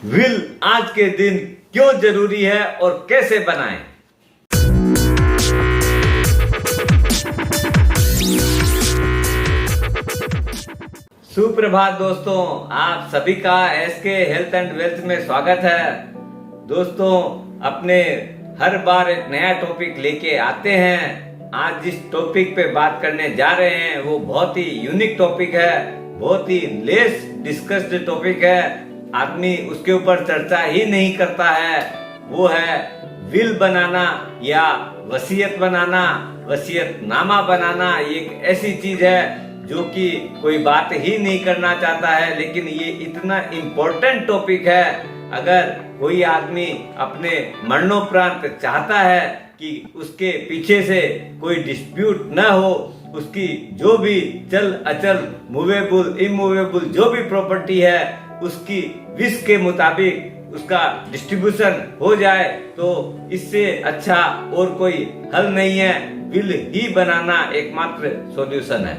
Will आज के दिन क्यों जरूरी है और कैसे बनाएं? सुप्रभात दोस्तों, आप सभी का एसके हेल्थ एंड वेल्थ में स्वागत है। दोस्तों, अपने हर बार एक नया टॉपिक लेके आते हैं। आज जिस टॉपिक पे बात करने जा रहे हैं वो बहुत ही यूनिक टॉपिक है, बहुत ही लेस डिस्कस्ड टॉपिक है। आदमी उसके ऊपर चर्चा ही नहीं करता है। वो है विल बनाना या वसीयत बनाना, वसीयतनामा बनाना। ये एक ऐसी चीज है जो कि कोई बात ही नहीं करना चाहता है, लेकिन ये इतना इम्पोर्टेंट टॉपिक है। अगर कोई आदमी अपने मरणोपरांत चाहता है कि उसके पीछे से कोई डिस्प्यूट न हो, उसकी जो भी चल अचल मूवेबल इमूवेबल जो भी प्रॉपर्टी है उसकी विश के मुताबिक उसका डिस्ट्रीब्यूशन हो जाए, तो इससे अच्छा और कोई हल नहीं है। विल ही बनाना एकमात्र सॉल्यूशन है।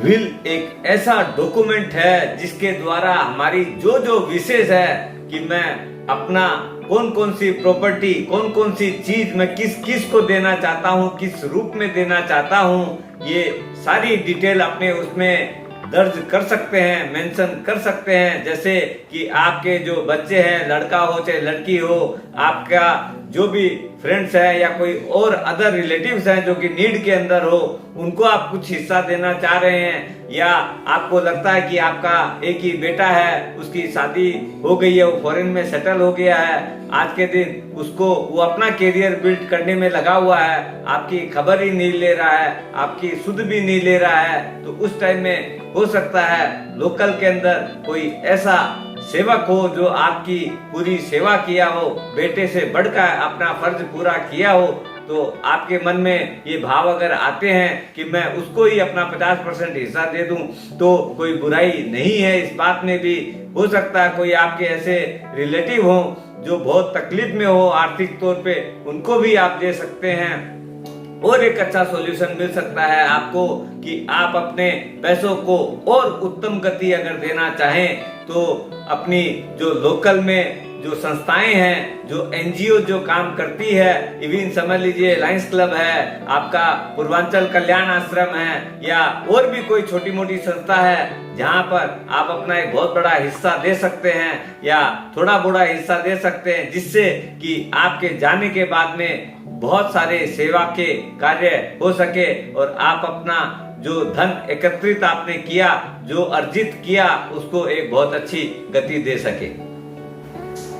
विल एक ऐसा डॉक्यूमेंट है जिसके द्वारा हमारी जो जो विशेष है कि मैं अपना कौन कौन सी प्रॉपर्टी, कौन कौन सी चीज मैं किस किस को देना चाहता हूँ, किस रूप में देना चाहता हूँ, ये सारी डिटेल अपने उसमें दर्ज कर सकते हैं, मेंशन कर सकते हैं। जैसे कि आपके जो बच्चे हैं, लड़का हो चाहे लड़की हो, आपका जो भी फ्रेंड्स है या कोई और अदर रिलेटिव्स हैं जो कि नीड के अंदर हो, उनको आप कुछ हिस्सा देना चाह रहे हैं, या आपको लगता है कि आपका एक ही बेटा है, उसकी शादी हो गई है, वो फॉरेन में सेटल हो गया है, आज के दिन उसको वो अपना कैरियर बिल्ड करने में लगा हुआ है, आपकी खबर ही नहीं ले रहा है, आपकी सुध भी नहीं ले रहा है, तो उस टाइम में हो सकता है लोकल के अंदर कोई ऐसा सेवक हो जो आपकी पूरी सेवा किया हो, बेटे से बढ़कर अपना फर्ज पूरा किया हो, तो आपके मन में ये भाव अगर आते हैं कि मैं उसको ही अपना 50% हिस्सा दे दूं, तो कोई बुराई नहीं है इस बात में भी। हो सकता है कोई आपके ऐसे रिलेटिव हो जो बहुत तकलीफ में हो आर्थिक तौर पे, उनको भी आप दे सकते हैं। और एक अच्छा सॉल्यूशन मिल सकता है आपको कि आप अपने पैसों को और उत्तम गति अगर देना चाहें तो अपनी जो लोकल में जो संस्थाएं हैं, जो एनजीओ जो काम करती है, इवन समझ लीजिए लायंस क्लब है, आपका पूर्वांचल कल्याण आश्रम है, या और भी कोई छोटी मोटी संस्था है जहां पर आप अपना एक बहुत बड़ा हिस्सा दे सकते हैं या थोड़ा बड़ा हिस्सा दे सकते हैं, जिससे कि आपके जाने के बाद में बहुत सारे सेवा के कार्य हो सके और आप अपना जो धन एकत्रित आपने किया, जो अर्जित किया, उसको एक बहुत अच्छी गति दे सके।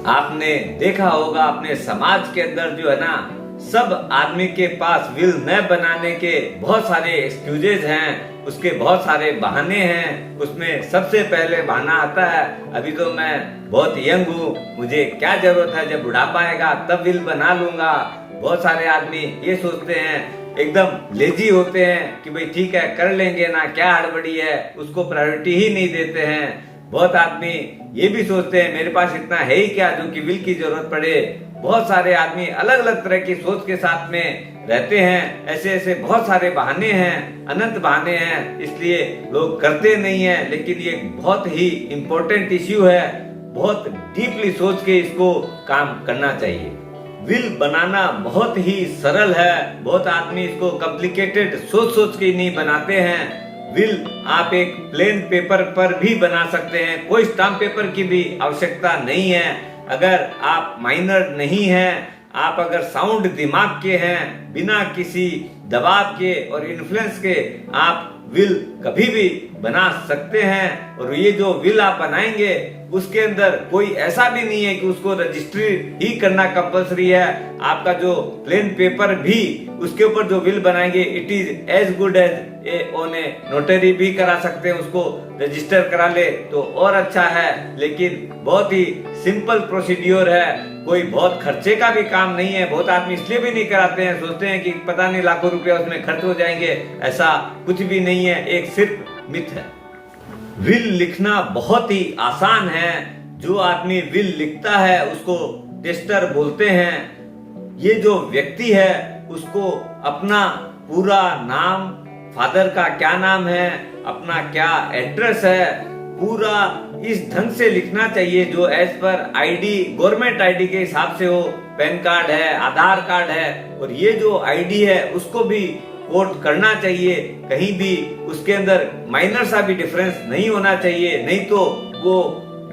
आपने देखा होगा अपने समाज के अंदर जो है ना, सब आदमी के पास विल न बनाने के बहुत सारे एक्सक्यूजेज हैं, उसके बहुत सारे बहाने हैं। उसमें सबसे पहले बहाना आता है, अभी तो मैं बहुत यंग हूँ, मुझे क्या जरूरत है, जब बुढ़ापा आएगा तब विल बना लूंगा। बहुत सारे आदमी ये सोचते हैं, एकदम लेजी होते हैं कि भाई ठीक है कर लेंगे ना, क्या हड़बड़ी है, उसको प्रायोरिटी ही नहीं देते हैं। बहुत आदमी ये भी सोचते हैं मेरे पास इतना है ही क्या जो कि विल की जरूरत पड़े। बहुत सारे आदमी अलग अलग तरह की सोच के साथ में रहते हैं। ऐसे ऐसे बहुत सारे बहाने हैं, अनंत बहाने हैं, इसलिए लोग करते नहीं है। लेकिन ये बहुत ही इम्पोर्टेंट इश्यू है, बहुत डीपली सोच के इसको काम करना चाहिए। विल बनाना बहुत ही सरल है, बहुत आदमी इसको कॉम्प्लिकेटेड सोच सोच के नहीं बनाते हैं। विल आप एक प्लेन पेपर पर भी बना सकते हैं, कोई स्टाम्प पेपर की भी आवश्यकता नहीं है। अगर आप माइनर नहीं हैं, आप अगर साउंड दिमाग के हैं, बिना किसी दबाव के और इन्फ्लुएंस के आप विल कभी भी बना सकते हैं। और ये जो विल आप बनाएंगे उसके अंदर कोई ऐसा भी नहीं है कि उसको रजिस्ट्री ही करना कंपलसरी है। आपका जो प्लेन पेपर भी उसके ऊपर जो विल बनाएंगे, it is as good as on a notary भी करा सकते हैं, उसको रजिस्टर करा ले तो और अच्छा है। लेकिन बहुत ही सिंपल प्रोसीड्योर है, कोई बहुत खर्चे का भी काम नहीं है। बहुत आदमी इसलिए भी नहीं कराते हैं, सोचते हैं कि पता नहीं लाखों रुपया उसमें खर्च हो जाएंगे। ऐसा कुछ भी नहीं है, एक सिर्फ मिथ है। विल लिखना बहुत ही आसान है। जो आदमी विल लिखता है उसको टेस्टर बोलते हैं। ये जो व्यक्ति है उसको अपना पूरा नाम, फादर का क्या नाम है, अपना क्या एड्रेस है, पूरा इस ढंग से लिखना चाहिए जो as per ID, government ID के हिसाब से हो। पैन कार्ड है, आधार कार्ड है, और ये जो आईडी है उसको भी कोट करना चाहिए। कहीं भी उसके अंदर माइनर सा भी डिफरेंस नहीं होना चाहिए, नहीं तो वो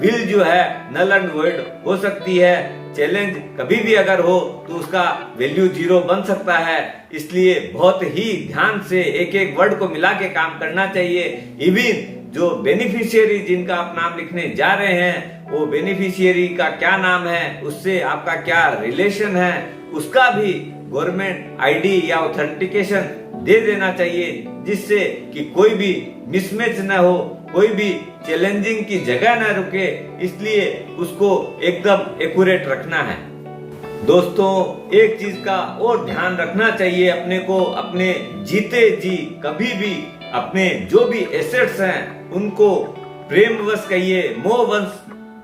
विल जो है नल एंड वॉइड हो सकती है। चैलेंज कभी भी अगर हो तो उसका वैल्यू 0 बन सकता है। इसलिए बहुत ही ध्यान से एक एक वर्ड को मिला के काम करना चाहिए। इवन जो बेनिफिशियरी जिनका आप नाम लिखने जा रहे हैं, वो बेनिफिशियरी का क्या नाम है, उससे आपका क्या रिलेशन है, उसका भी गवर्नमेंट आईडी या ऑथेंटिकेशन दे देना चाहिए, जिससे कि कोई भी मिसमैच न हो, कोई भी चैलेंजिंग की जगह न रुके। इसलिए उसको एकदम एक्यूरेट रखना है। दोस्तों, एक चीज का और ध्यान रखना चाहिए अपने को, अपने जीते जी कभी भी अपने जो भी एसेट्स हैं उनको प्रेमवश कहिए, मोहवश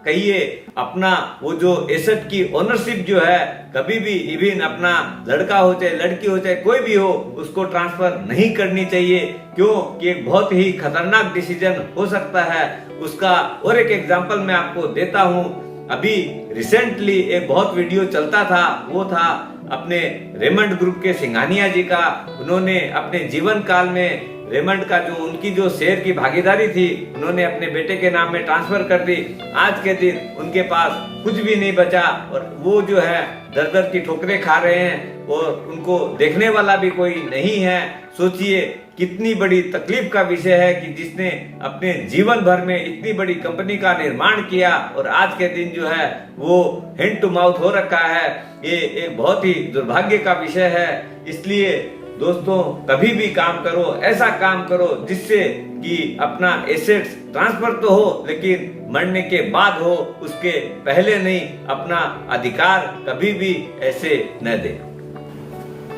कहिए, अपना वो जो एसेट की ओनरशिप जो है कभी भी, इवन अपना लड़का हो चाहे लड़की हो चाहे कोई भी हो, उसको ट्रांसफर नहीं करनी चाहिए। क्यों कि एक बहुत ही खतरनाक डिसीजन हो सकता है उसका। और एक एग्जांपल मैं आपको देता हूं। अभी रिसेंटली एक बहुत वीडियो चलता था, वो था अपने रेमंड ग्रुप के सिंघानिया जी का। उन्होंने अपने जीवन काल में रेमंड का जो उनकी जो शेयर की भागीदारी थी, उन्होंने अपने बेटे के नाम में ट्रांसफर कर दी। आज के दिन उनके पास कुछ भी नहीं बचा और वो जो है दर दर की ठोकरें खा रहे हैं और उनको देखने वाला भी कोई नहीं है। सोचिए कितनी बड़ी तकलीफ का विषय है कि जिसने अपने जीवन भर में इतनी बड़ी कंपनी का निर्माण किया और आज के दिन जो है वो हैंड टू माउथ हो रखा है। ये एक बहुत ही दुर्भाग्य का विषय है। इसलिए दोस्तों, कभी भी काम करो, ऐसा काम करो जिससे कि अपना एसेट्स ट्रांसफर तो हो लेकिन मरने के बाद हो, उसके पहले नहीं। अपना अधिकार कभी भी ऐसे न दे।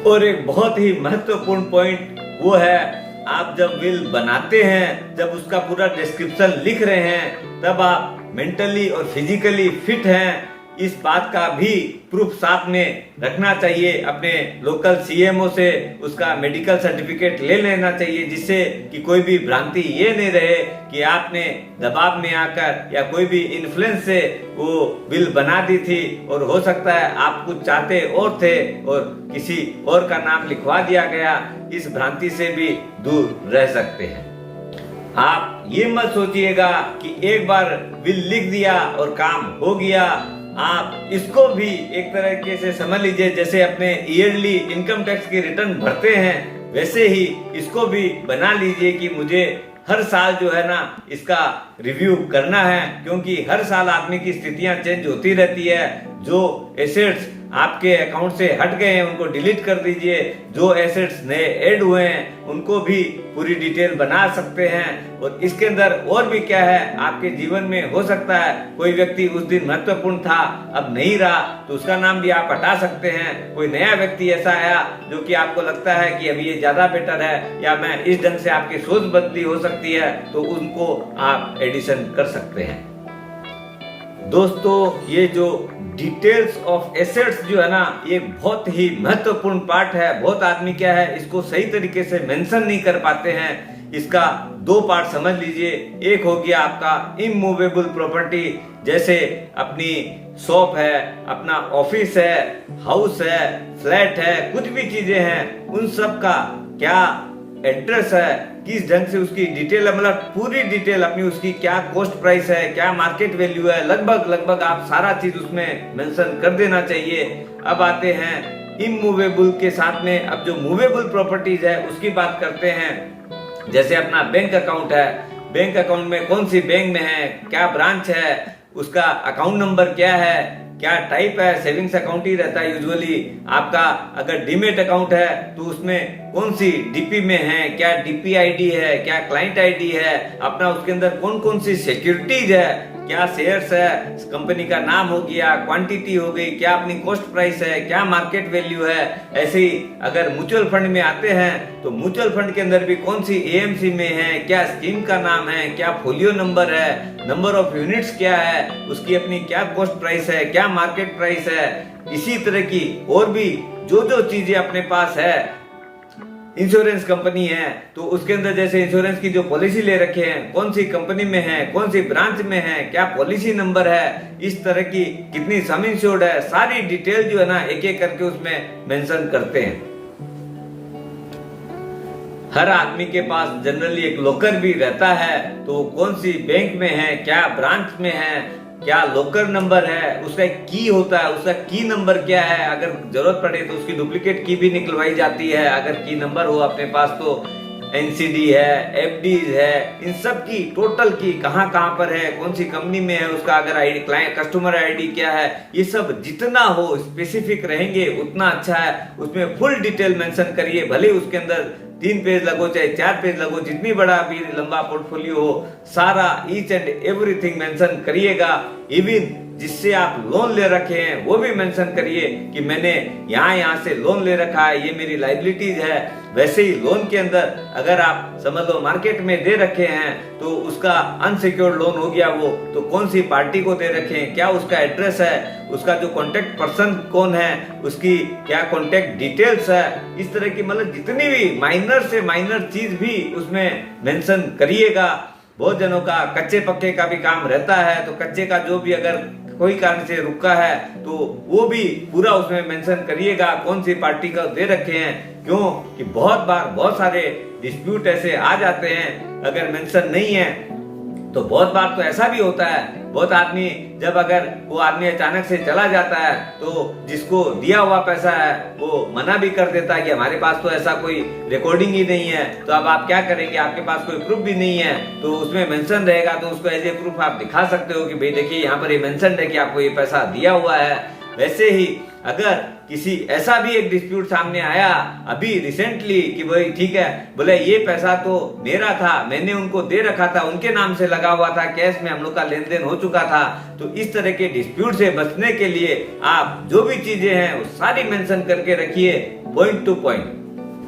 और एक बहुत ही महत्वपूर्ण पॉइंट वो है, आप जब विल बनाते हैं, जब उसका पूरा डिस्क्रिप्शन लिख रहे हैं, तब आप मेंटली और फिजिकली फिट हैं, इस बात का भी प्रूफ साथ में रखना चाहिए। अपने लोकल सीएमओ से उसका मेडिकल सर्टिफिकेट ले लेना चाहिए, जिससे कि कोई भी भ्रांति ये नहीं रहे कि आपने दबाव में आकर या कोई भी इन्फ्लुएंस से वो बिल बना दी थी और हो सकता है आप कुछ चाहते और थे और किसी और का नाम लिखवा दिया गया। इस भ्रांति से भी दूर रह सकते हैं। आप ये मत सोचिएगा कि एक बार बिल लिख दिया और काम हो गया। आप इसको भी एक तरीके से समझ लीजिए, जैसे अपने ईयरली इनकम टैक्स की रिटर्न भरते हैं, वैसे ही इसको भी बना लीजिए कि मुझे हर साल जो है ना इसका रिव्यू करना है, क्योंकि हर साल आदमी की स्थितियां चेंज होती रहती है। जो एसेट्स आपके अकाउंट से हट गए हैं उनको डिलीट कर दीजिए, जो एसेट्स नए ऐड हुए हैं उनको भी पूरी डिटेल बना सकते हैं। और इसके अंदर और भी क्या है, आपके जीवन में हो सकता है कोई व्यक्ति उस दिन महत्वपूर्ण था, अब नहीं रहा, तो उसका नाम भी आप हटा सकते हैं। कोई नया व्यक्ति ऐसा आया जो कि आपको लगता है कि अभी ये ज्यादा बेटर है, या मैं इस ढंग से आपकी सोच बदली हो सकती है, तो उनको आप एडिशन कर सकते हैं। दोस्तों, ये जो डिटेल्स ऑफ एसेट्स जो है ना, ये बहुत ही महत्वपूर्ण पार्ट है। बहुत आदमी क्या है इसको सही तरीके से मेंशन नहीं कर पाते हैं। इसका दो पार्ट समझ लीजिए। एक हो गया आपका इमूवेबल प्रॉपर्टी, जैसे अपनी शॉप है, अपना ऑफिस है, हाउस है, फ्लैट है, कुछ भी चीजें हैं, उन सब का क्या एड्रेस है, किस ढंग से उसकी डिटेल, मतलब पूरी डिटेल अपनी, उसकी क्या कॉस्ट प्राइस है, क्या मार्केट वैल्यू है, लगभग आप सारा चीज उसमें मेंशन कर देना चाहिए। अब आते हैं इमूवेबल के साथ में। अब जो मूवेबल प्रॉपर्टीज है उसकी बात करते हैं। जैसे अपना बैंक अकाउंट है, बैंक अकाउंट में कौन सी बैंक में है, क्या ब्रांच है, उसका अकाउंट नंबर क्या है, क्या टाइप है, सेविंग्स अकाउंट ही रहता है यूजुअली। आपका अगर डीमेट अकाउंट है तो उसमें कौन सी डीपी में है, क्या डीपी आईडी है, क्या क्लाइंट आईडी है, अपना उसके अंदर कौन कौन सी सिक्योरिटीज है, क्या शेयर्स है, कंपनी का नाम हो गया, क्वांटिटी हो गई, क्या अपनी कॉस्ट प्राइस है, क्या मार्केट वैल्यू है। ऐसे ही अगर म्यूचुअल फंड में आते हैं तो म्यूचुअल फंड के अंदर भी कौन सी एएमसी में है, क्या स्कीम का नाम है, क्या फोलियो नंबर है, नंबर ऑफ यूनिट्स क्या है, उसकी अपनी क्या कॉस्ट प्राइस है, क्या मार्केट प्राइस है। इसी तरह की और भी जो चीजें अपने पास है इंश्योरेंस कंपनी है तो उसके अंदर जैसे इंश्योरेंस की जो पॉलिसी ले रखे हैं, कौन सी कंपनी में है, कौन सी ब्रांच में है, क्या पॉलिसी नंबर है, इस तरह की कितनी सम इंश्योर्ड है, सारी डिटेल जो है ना एक एक करके उसमें मेंशन करते हैं। हर आदमी के पास जनरली एक लॉकर भी रहता है, तो कौन सी बैंक में है, क्या ब्रांच में है, क्या लॉकर नंबर है, उसका एक की होता है, उसका की नंबर क्या है, अगर जरूरत पड़े तो उसकी डुप्लीकेट की भी निकलवाई जाती है। अगर की नंबर हो अपने पास तो एनसीडी है, एफडीज है, इन सब की टोटल की कहाँ कहाँ पर है, कौन सी कंपनी में है, उसका अगर आईडी, क्लाइंट कस्टमर आईडी क्या है, ये सब जितना हो स्पेसिफिक रहेंगे उतना अच्छा है। उसमें फुल डिटेल मेंशन करिए, भले उसके अंदर 3 पेज लगो चाहे 4 पेज लगो, जितनी बड़ा भी लंबा पोर्टफोलियो हो, सारा ईच एंड एवरीथिंग मेंशन करिएगा। इवन जिससे आप लोन ले रखे हैं वो भी मेंशन करिए कि मैंने यहाँ से लोन ले रखा है, ये मेरी लाइबिलिटीज है। वैसे ही लोन के अंदर अगर आप समझ लो मार्केट में दे रखे हैं तो उसका अनसिक्योर्ड लोन हो गया वो, तो कौन सी पार्टी को दे रखे हैं, क्या उसका एड्रेस है, उसका जो कॉन्टेक्ट पर्सन कौन है, उसकी क्या कॉन्टेक्ट डिटेल्स है, इस तरह की मतलब जितनी भी माइनर से माइनर चीज भी उसमें मेंशन करिएगा। बहुत जनों का कच्चे पक्के का भी काम रहता है, तो कच्चे का जो भी अगर कोई कारण से रुका है तो वो भी पूरा उसमें मेंशन करिएगा, कौन सी पार्टी का दे रखे हैं। क्यों कि बहुत बार बहुत सारे डिस्प्यूट ऐसे आ जाते हैं, अगर मेंशन नहीं है तो बहुत बार तो ऐसा भी होता है, बहुत आदमी जब अगर वो आदमी अचानक से चला जाता है तो जिसको दिया हुआ पैसा है वो मना भी कर देता है कि हमारे पास तो ऐसा कोई रिकॉर्डिंग ही नहीं है, तो अब आप क्या करेंगे, आपके पास कोई प्रूफ भी नहीं है। तो उसमें मेंशन रहेगा तो उसको एज ए प्रूफ आप दिखा सकते हो कि भाई देखिए यहाँ पर ये मेंशन है कि आपको ये पैसा दिया हुआ है। वैसे ही अगर किसी ऐसा भी एक डिस्प्यूट सामने आया अभी रिसेंटली कि भाई ठीक है, बोले ये पैसा तो मेरा था, मैंने उनको दे रखा था, उनके नाम से लगा हुआ था, कैश में हम लोग का लेन देन हो चुका था, तो इस तरह के डिस्प्यूट से बचने के लिए आप जो भी चीजें हैं वो सारी मेंशन करके रखिए पॉइंट टू पॉइंट।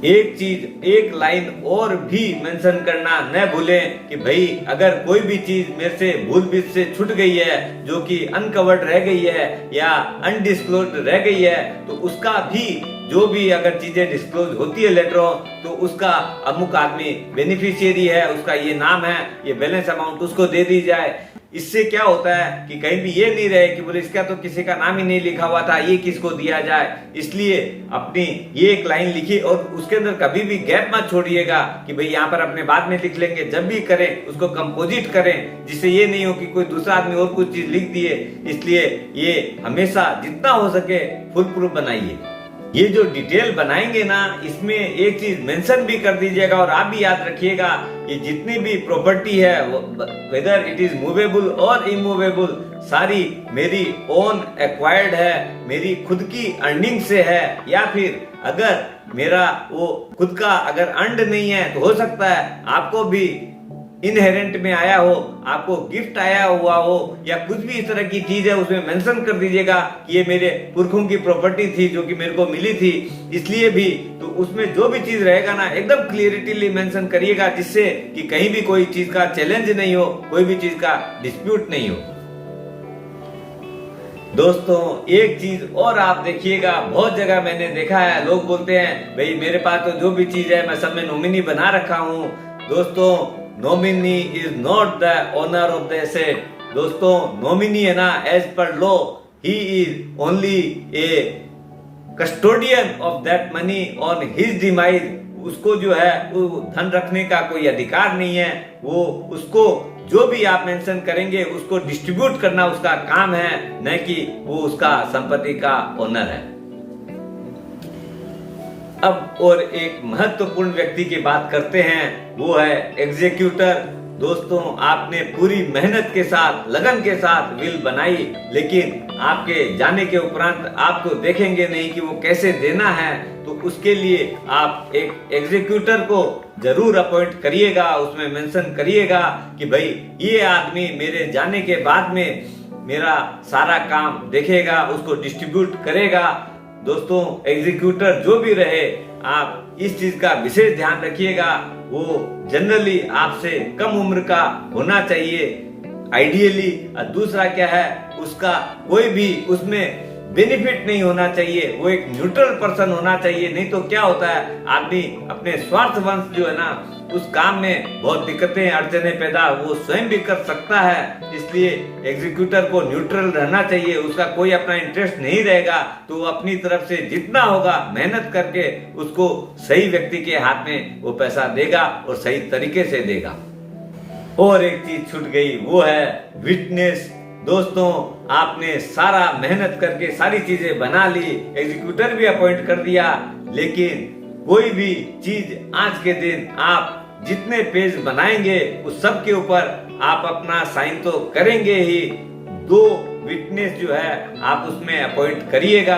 एक चीज एक लाइन और भी मेंशन करना न भूलें कि भाई अगर कोई भी चीज मेरे से भूल बीत से छूट गई है, जो कि अनकवर्ड रह गई है या अनडिस्क्लोज्ड रह गई है, तो उसका भी जो भी अगर चीजें डिस्क्लोज होती है लेटर तो उसका अमुक आदमी बेनिफिशियरी है, उसका ये नाम है, ये बैलेंस अमाउंट उसको दे दी जाए। इससे क्या होता है कि कहीं भी ये नहीं रहे कि बोले इसका तो किसी का नाम ही नहीं लिखा हुआ था, ये किसको दिया जाए। इसलिए अपनी ये एक लाइन लिखिए और उसके अंदर कभी भी गैप मत छोड़िएगा कि भाई यहाँ पर अपने बाद में लिख लेंगे, जब भी करें उसको कंपोजिट करें, जिससे ये नहीं हो कि कोई दूसरा आदमी और कुछ चीज लिख दिए। इसलिए ये हमेशा जितना हो सके फुल प्रूफ बनाइए। ये जो डिटेल बनाएंगे ना, इसमें एक चीज मेंशन भी कर दीजिएगा और आप भी याद रखिएगा, ये जितनी भी प्रॉपर्टी है वेदर इट इज मूवेबल और इमूवेबल, सारी मेरी ओन एक्वायर्ड है, मेरी खुद की अर्निंग से है, या फिर अगर मेरा वो खुद का अगर अर्नड नहीं है तो हो सकता है आपको भी इनहेरेंट में आया हो, आपको गिफ्ट आया हुआ हो, या कुछ भी इस तरह की चीज है, उसमें मेंशन कर दीजिएगा कि ये मेरे पुरखों की प्रॉपर्टी थी जो कि मेरे को मिली थी। इसलिए भी तो उसमें जो भी चीज रहेगा ना एकदम क्लियरिटीली मेंशन करिएगा, जिससे कि कहीं भी कोई चीज का चैलेंज नहीं हो, कोई भी चीज का डिस्प्यूट नहीं हो। दोस्तों एक चीज और आप देखिएगा, बहुत जगह मैंने देखा है लोग बोलते हैं भाई मेरे पास तो जो भी चीज है मैं सब में नॉमिनी बना रखा हूँ। दोस्तों nominee is not the owner of the asset. दोस्तों नॉमिनी है ना, as per law he is only a custodian of that money on his demise. उसको जो है वो धन रखने का कोई अधिकार नहीं है, वो उसको जो भी आप मेंशन करेंगे उसको डिस्ट्रीब्यूट करना उसका काम है, न कि वो उसका संपत्ति का ओनर है। अब और एक महत्वपूर्ण व्यक्ति की बात करते हैं, वो है एग्जीक्यूटर। दोस्तों आपने पूरी मेहनत के साथ लगन के साथ विल बनाई, लेकिन आपके जाने के उपरांत आप तो देखेंगे नहीं कि वो कैसे देना है, तो उसके लिए आप एक एग्जीक्यूटर को जरूर अपॉइंट करिएगा। उसमें मेंशन करिएगा कि भाई ये आदमी मेरे जाने के बाद में मेरा सारा काम देखेगा, उसको डिस्ट्रीब्यूट करेगा। दोस्तों एग्जीक्यूटर जो भी रहे आप इस चीज का विशेष ध्यान रखिएगा, वो जनरली आपसे कम उम्र का होना चाहिए आइडियली। और दूसरा क्या है, उसका कोई भी उसमें बेनिफिट नहीं होना चाहिए, वो एक न्यूट्रल पर्सन होना चाहिए। नहीं तो क्या होता है, आदमी अपने स्वार्थवंश जो है ना उस काम में बहुत दिक्कतें अड़चने पैदा वो स्वयं भी कर सकता है। इसलिए एग्जीक्यूटर को न्यूट्रल रहना चाहिए, उसका कोई अपना इंटरेस्ट नहीं रहेगा तो वो अपनी तरफ से जितना होगा मेहनत करके उसको सही व्यक्ति के हाथ में वो पैसा देगा और सही तरीके से देगा। और एक चीज छूट गई, वो है विटनेस। दोस्तों, आपने सारा मेहनत करके सारी चीजें बना ली, एग्जीक्यूटर भी अपॉइंट कर दिया, लेकिन कोई भी चीज आज के दिन आप जितने पेज बनाएंगे उस सब के ऊपर आप अपना साइन तो करेंगे ही। 2 विटनेस जो है आप उसमें अपॉइंट करिएगा।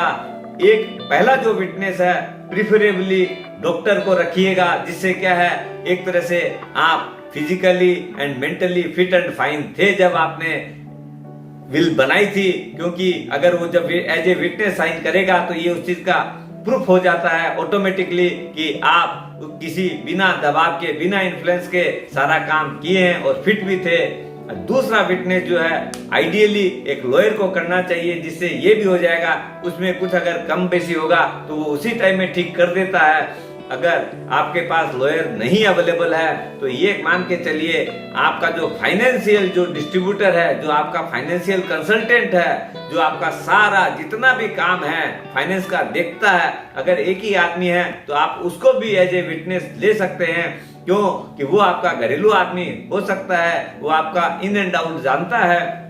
एक पहला जो विटनेस है प्रिफरेबली डॉक्टर को रखिएगा, जिससे क्या है एक तरह से आप physically and mentally fit and fine थे जब आपने विल बनाई थी। क्योंकि अगर वो जब एज ए विटनेस साइन करेगा तो ये उस चीज का प्रूफ हो जाता है ऑटोमेटिकली कि आप किसी बिना दबाव के बिना इन्फ्लुएंस के सारा काम किए हैं और फिट भी थे। दूसरा विटनेस जो है आइडियली एक लॉयर को करना चाहिए, जिससे ये भी हो जाएगा उसमें कुछ अगर कम बेसी होगा तो वो उसी टाइम में ठीक कर देता है। अगर आपके पास लॉयर नहीं अवेलेबल है तो ये मान के चलिए आपका जो फाइनेंशियल जो डिस्ट्रीब्यूटर है, जो आपका फाइनेंशियल कंसल्टेंट है, जो आपका सारा जितना भी काम है फाइनेंस का देखता है, अगर एक ही आदमी है तो आप उसको भी एज ए विटनेस ले सकते हैं। क्यों कि वो आपका घरेलू आदमी हो सकता है, वो आपका इन एंड आउट जानता है,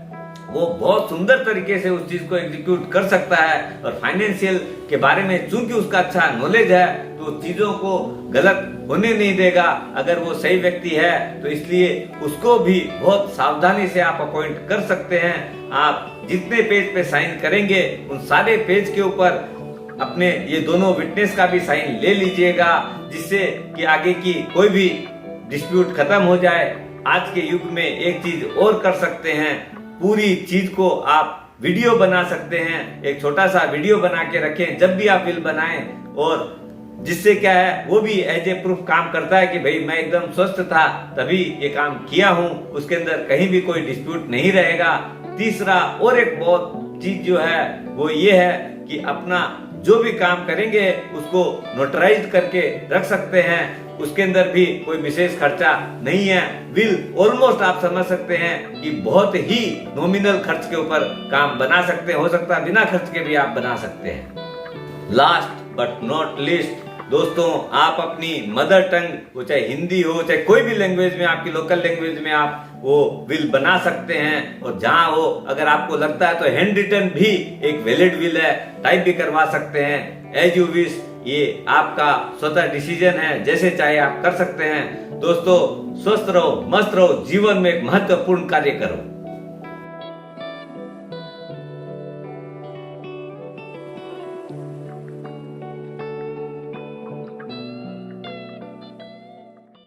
वो बहुत सुंदर तरीके से उस चीज को एग्जीक्यूट कर सकता है और फाइनेंशियल के बारे में चूंकि उसका अच्छा नॉलेज है तो चीजों को गलत होने नहीं देगा अगर वो सही व्यक्ति है। तो इसलिए उसको भी बहुत सावधानी से आप अपॉइंट कर सकते हैं। आप जितने पेज पे साइन करेंगे उन सारे पेज के ऊपर अपने ये दोनों विटनेस का भी साइन ले लीजिएगा, जिससे कि आगे की कोई भी डिस्प्यूट खत्म हो जाए। आज के युग में एक चीज और कर सकते हैं, पूरी चीज को आप वीडियो बना सकते हैं। एक छोटा सा वीडियो बना के रखें जब भी आप विल बनाएं, और जिससे क्या है वो भी एज ए प्रूफ काम करता है कि भाई मैं एकदम स्वस्थ था तभी ये काम किया हूं, उसके अंदर कहीं भी कोई डिस्प्यूट नहीं रहेगा। तीसरा और एक बहुत चीज जो है वो ये है कि अपना जो भी काम करेंगे उसको नोटराइज करके रख सकते हैं, उसके अंदर भी कोई विशेष खर्चा नहीं है। विल ऑलमोस्ट आप समझ सकते हैं कि बहुत ही नॉमिनल खर्च के ऊपर काम बना सकते हैं, हो सकता है बिना खर्च के भी आप बना सकते हैं। लास्ट बट नॉट लिस्ट दोस्तों, आप अपनी मदर टंग, वो चाहे हिंदी हो चाहे कोई भी लैंग्वेज में, आपकी लोकल लैंग्वेज में आप वो विल बना सकते हैं। और जहां हो अगर आपको लगता है तो हैंड रिटन भी एक वैलिड विल है, टाइप भी करवा सकते हैं। एज यू विश, ये आपका स्वतः डिसीजन है, जैसे चाहे आप कर सकते हैं। दोस्तों, स्वस्थ रहो, मस्त रहो, जीवन में एक महत्वपूर्ण कार्य करो।